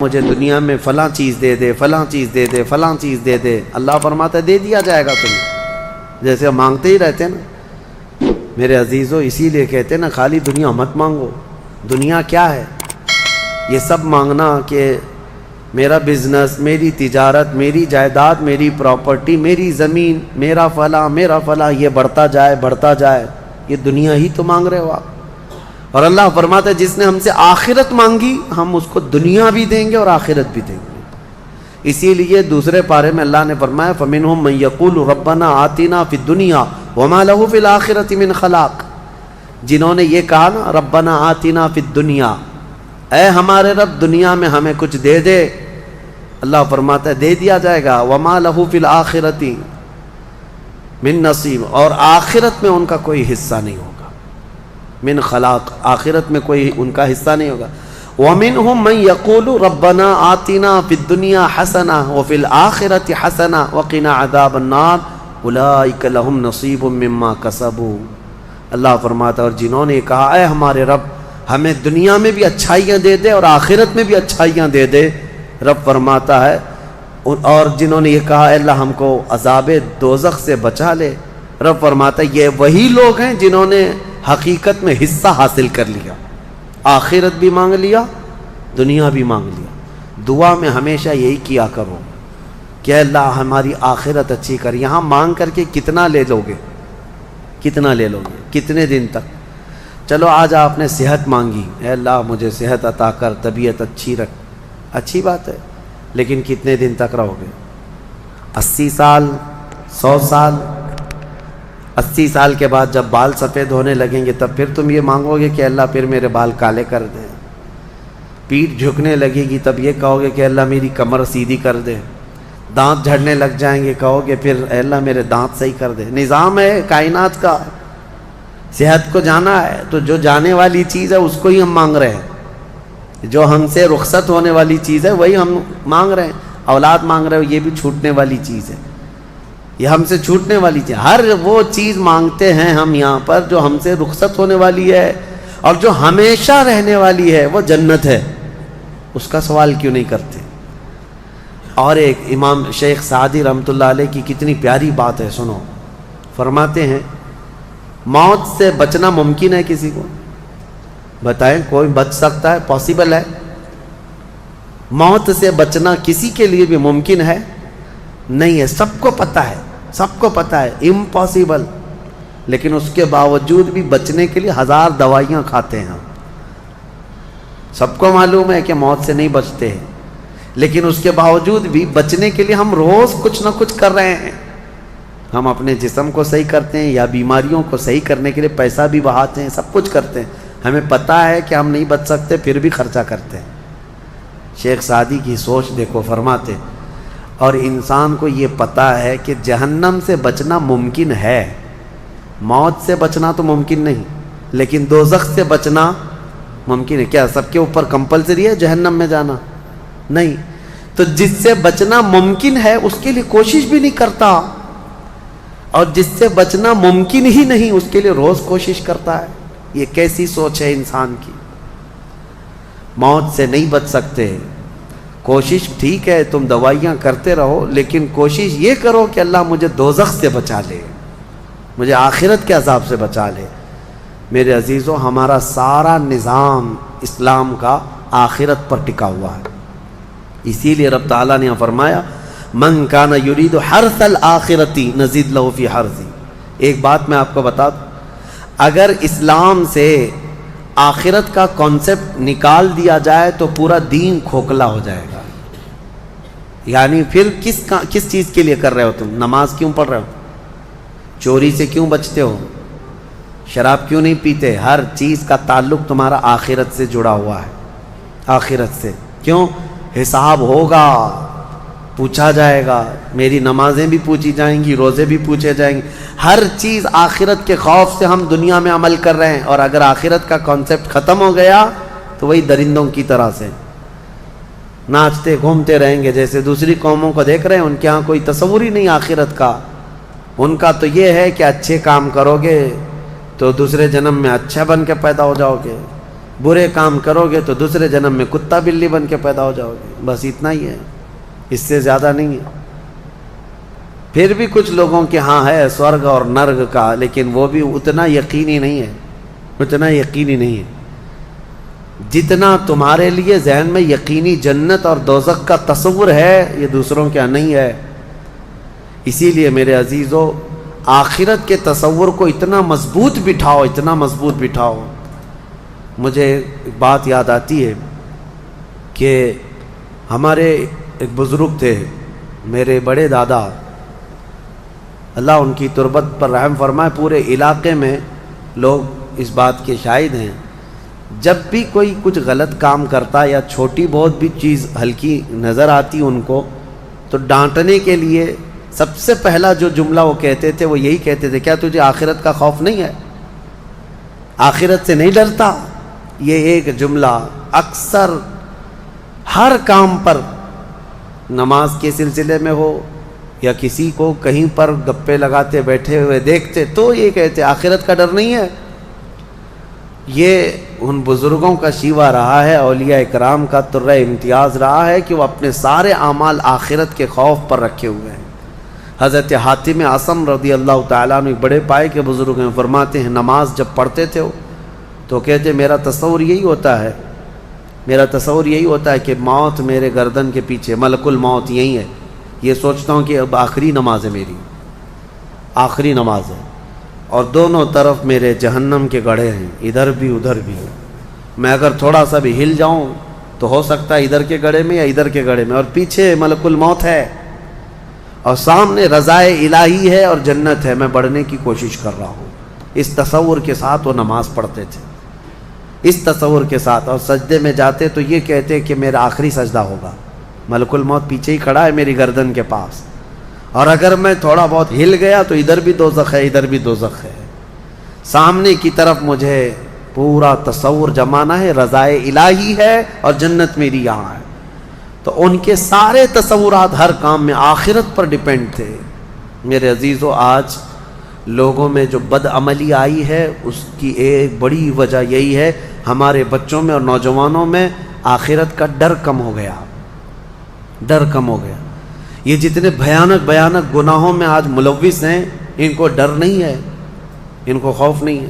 مجھے دنیا میں فلاں چیز دے دے، فلاں چیز دے دے، فلاں چیز دے دے، اللہ فرماتا ہے دے دیا جائے گا تمہیں، جیسے مانگتے ہی رہتے ہیں نا میرے عزیزو۔ اسی لیے کہتے ہیں نا خالی دنیا مت مانگو۔ دنیا کیا ہے؟ یہ سب مانگنا کہ میرا بزنس، میری تجارت، میری جائیداد، میری پراپرٹی، میری زمین، میرا فلاں یہ بڑھتا جائے بڑھتا جائے، یہ دنیا ہی تو مانگ رہے ہو آپ۔ اور اللہ فرماتا ہے جس نے ہم سے آخرت مانگی ہم اس کو دنیا بھی دیں گے اور آخرت بھی دیں گے۔ اسی لیے دوسرے پارے میں اللہ نے فرمایا فَمِنْهُمْ مَنْ يَقُولُ رَبَّنَا آتِنَا فِي الدُّنْيَا وَمَا لَهُ فِي الْآخِرَةِ مِنْ خَلَاقٍ، جنہوں نے یہ کہا نا ربنا آتنا فی الدنیا، اے ہمارے رب دنیا میں ہمیں کچھ دے دے، اللہ فرماتا ہے دے دیا جائے گا۔ وَمَا لَهُ فِي الْآخِرَةِ مِنْ نصیب، اور آخرت میں ان کا کوئی حصہ نہیں ہوگا۔ من خلاق، آخرت میں کوئی ان کا حصہ نہیں ہوگا۔ وَمِنْهُمْ مَنْ يَقُولُ رَبَّنَا آتِنَا فِي الدُّنْيَا حَسَنَةً وَفِي الْآخِرَةِ حَسَنَةً وَقِنَا عَذَابَ النَّارِ أُولَٰئِكَ لَهُمْ نَصِيبٌ مِّمَّا كَسَبُوا، اللہ فرماتا ہے اور جنہوں نے کہا اے ہمارے رب ہمیں دنیا میں بھی اچھائیاں دے دے اور آخرت میں بھی اچھائیاں دے دے، رب فرماتا ہے، اور جنہوں نے یہ کہا اے اللہ ہم کو عذاب دوزخ سے بچا لے، رب فرماتا ہے یہ وہی لوگ ہیں جنہوں نے حقیقت میں حصہ حاصل کر لیا، آخرت بھی مانگ لیا، دنیا بھی مانگ لیا۔ دعا میں ہمیشہ یہی کیا کرو کہ اللہ ہماری آخرت اچھی کر۔ یہاں مانگ کر کے کتنا لے لو گے؟ کتنا لے لو گے؟ کتنے دن تک؟ چلو آج آپ نے صحت مانگی، اے اللہ مجھے صحت عطا کر، طبیعت اچھی رکھ، اچھی بات ہے، لیکن کتنے دن تک رہو گے؟ 80 سال، 100 سال؟ 80 سال کے بعد جب بال سفید ہونے لگیں گے تب پھر تم یہ مانگو گے کہ اللہ پھر میرے بال کالے کر دے؟ پیٹھ جھکنے لگے گی تب یہ کہو گے کہ اللہ میری کمر سیدھی کر دے؟ دانت جھڑنے لگ جائیں گے کہو گے پھر اے اللہ میرے دانت صحیح کر دے؟ نظام ہے کائنات کا، صحت کو جانا ہے تو جو جانے والی چیز ہے اس کو ہی ہم مانگ رہے ہیں، جو ہم سے رخصت ہونے والی چیز ہے وہی ہم مانگ رہے ہیں۔ اولاد مانگ رہے ہو یہ بھی چھوٹنے والی چیز ہے، یہ ہم سے چھوٹنے والی چیز، ہر وہ چیز مانگتے ہیں ہم یہاں پر جو ہم سے رخصت ہونے والی ہے، اور جو ہمیشہ رہنے والی ہے وہ جنت ہے، اس کا سوال کیوں نہیں کرتے؟ اور ایک امام شیخ سعدی رحمۃ اللہ علیہ کی کتنی پیاری بات ہے، سنو، فرماتے ہیں موت سے بچنا ممکن ہے کسی کو؟ بتائیں کوئی بچ سکتا ہے؟ پاسبل ہے؟ موت سے بچنا کسی کے لیے بھی ممکن ہے؟ نہیں ہے، سب کو پتہ ہے، سب کو پتہ ہے امپاسبل، لیکن اس کے باوجود بھی بچنے کے لیے 1000 دوائیاں کھاتے ہیں ہم۔ سب کو معلوم ہے کہ موت سے نہیں بچتے ہیں، لیکن اس کے باوجود بھی بچنے کے لیے ہم روز کچھ نہ کچھ کر رہے ہیں۔ ہم اپنے جسم کو صحیح کرتے ہیں یا بیماریوں کو صحیح کرنے کے لیے پیسہ بھی بہاتے ہیں، سب کچھ کرتے ہیں، ہمیں پتہ ہے کہ ہم نہیں بچ سکتے پھر بھی خرچہ کرتے ہیں۔ شیخ سعدی کی سوچ دیکھو، فرماتے اور انسان کو یہ پتہ ہے کہ جہنم سے بچنا ممکن ہے، موت سے بچنا تو ممکن نہیں، لیکن دوزخ سے بچنا ممکن ہے۔ کیا سب کے اوپر کمپلسری ہے جہنم میں جانا؟ نہیں، تو جس سے بچنا ممکن ہے اس کے لیے کوشش بھی نہیں کرتا، اور جس سے بچنا ممکن ہی نہیں اس کے لیے روز کوشش کرتا ہے۔ یہ کیسی سوچ ہے انسان کی؟ موت سے نہیں بچ سکتے، کوشش ٹھیک ہے تم دوائیاں کرتے رہو، لیکن کوشش یہ کرو کہ اللہ مجھے دوزخ سے بچا لے، مجھے آخرت کے عذاب سے بچا لے۔ میرے عزیزو ہمارا سارا نظام اسلام کا آخرت پر ٹکا ہوا ہے، اسی لیے رب تعالیٰ نے فرمایا من کان یرید حرث الآخرۃ نزید لہ فی حرثہ۔ ایک بات میں آپ کو بتا دوں، اگر اسلام سے آخرت کا کانسیپٹ نکال دیا جائے تو پورا دین کھوکھلا ہو جائے گا۔ یعنی پھر کس چیز کے لیے کر رہے ہو تم؟ نماز کیوں پڑھ رہے ہو؟ چوری سے کیوں بچتے ہو؟ شراب کیوں نہیں پیتے؟ ہر چیز کا تعلق تمہارا آخرت سے جڑا ہوا ہے، آخرت سے۔ کیوں؟ حساب ہوگا، پوچھا جائے گا، میری نمازیں بھی پوچھی جائیں گی، روزے بھی پوچھے جائیں گے، ہر چیز آخرت کے خوف سے ہم دنیا میں عمل کر رہے ہیں، اور اگر آخرت کا کانسیپٹ ختم ہو گیا تو وہی درندوں کی طرح سے ناچتے گھومتے رہیں گے۔ جیسے دوسری قوموں کو دیکھ رہے ہیں، ان کے ہاں کوئی تصور ہی نہیں آخرت کا، ان کا تو یہ ہے کہ اچھے کام کرو گے تو دوسرے جنم میں اچھا بن کے پیدا ہو جاؤ گے، برے کام کرو گے تو دوسرے جنم میں کتا بلی بن کے پیدا ہو جاؤ گے، بس اتنا ہی ہے، اس سے زیادہ نہیں ہے۔ پھر بھی کچھ لوگوں کے ہاں ہے سورگ اور نرگ کا، لیکن وہ بھی اتنا یقینی نہیں ہے، اتنا یقینی نہیں ہے جتنا تمہارے لیے ذہن میں یقینی جنت اور دوزخ کا تصور ہے، یہ دوسروں کے ہاں نہیں ہے۔ اسی لیے میرے عزیزو، آخرت کے تصور کو اتنا مضبوط بٹھاؤ، اتنا مضبوط بٹھاؤ۔ مجھے ایک بات یاد آتی ہے کہ ہمارے ایک بزرگ تھے، میرے بڑے دادا، اللہ ان کی تربت پر رحم فرمائے، پورے علاقے میں لوگ اس بات کے شاہد ہیں، جب بھی کوئی کچھ غلط کام کرتا یا چھوٹی بہت بھی چیز ہلکی نظر آتی ان کو، تو ڈانٹنے کے لیے سب سے پہلا جو جملہ وہ کہتے تھے وہ یہی کہتے تھے، کیا تجھے آخرت کا خوف نہیں ہے؟ آخرت سے نہیں ڈرتا؟ یہ ایک جملہ اکثر ہر کام پر، نماز کے سلسلے میں ہو یا کسی کو کہیں پر گپے لگاتے بیٹھے ہوئے دیکھتے تو یہ کہتے آخرت کا ڈر نہیں ہے۔ یہ ان بزرگوں کا شیوا رہا ہے، اولیاء اکرام کا طرہ امتیاز رہا ہے کہ وہ اپنے سارے اعمال آخرت کے خوف پر رکھے ہوئے ہیں۔ حضرت حاتم اعصم رضی اللہ تعالیٰ عنہ بڑے پائے کے بزرگ ہیں، فرماتے ہیں نماز جب پڑھتے تھے تو کہتے میرا تصور یہی ہوتا ہے کہ موت میرے گردن کے پیچھے، ملک الموت یہی ہے، یہ سوچتا ہوں کہ اب آخری نماز ہے، میری آخری نماز ہے، اور دونوں طرف میرے جہنم کے گڑھے ہیں، ادھر بھی ادھر بھی، میں اگر تھوڑا سا بھی ہل جاؤں تو ہو سکتا ہے ادھر کے گڑھے میں یا ادھر کے گڑھے میں، اور پیچھے ملک الموت ہے اور سامنے رضائے الہی ہے اور جنت ہے، میں بڑھنے کی کوشش کر رہا ہوں۔ اس تصور کے ساتھ وہ نماز پڑھتے تھے، اس تصور کے ساتھ، اور سجدے میں جاتے تو یہ کہتے کہ میرا آخری سجدہ ہوگا، ملک الموت پیچھے ہی کھڑا ہے میری گردن کے پاس، اور اگر میں تھوڑا بہت ہل گیا تو ادھر بھی دوزخ ہے، ادھر بھی دوزخ ہے، سامنے کی طرف مجھے پورا تصور جمانا ہے، رضائے الہی ہے اور جنت میری یہاں ہے۔ تو ان کے سارے تصورات ہر کام میں آخرت پر ڈیپینڈ تھے۔ میرے عزیزو، آج لوگوں میں جو بد عملی آئی ہے اس کی ایک بڑی وجہ یہی ہے، ہمارے بچوں میں اور نوجوانوں میں آخرت کا ڈر کم ہو گیا، ڈر کم ہو گیا۔ یہ جتنے بھیانک گناہوں میں آج ملوث ہیں، ان کو ڈر نہیں ہے، ان کو خوف نہیں ہے۔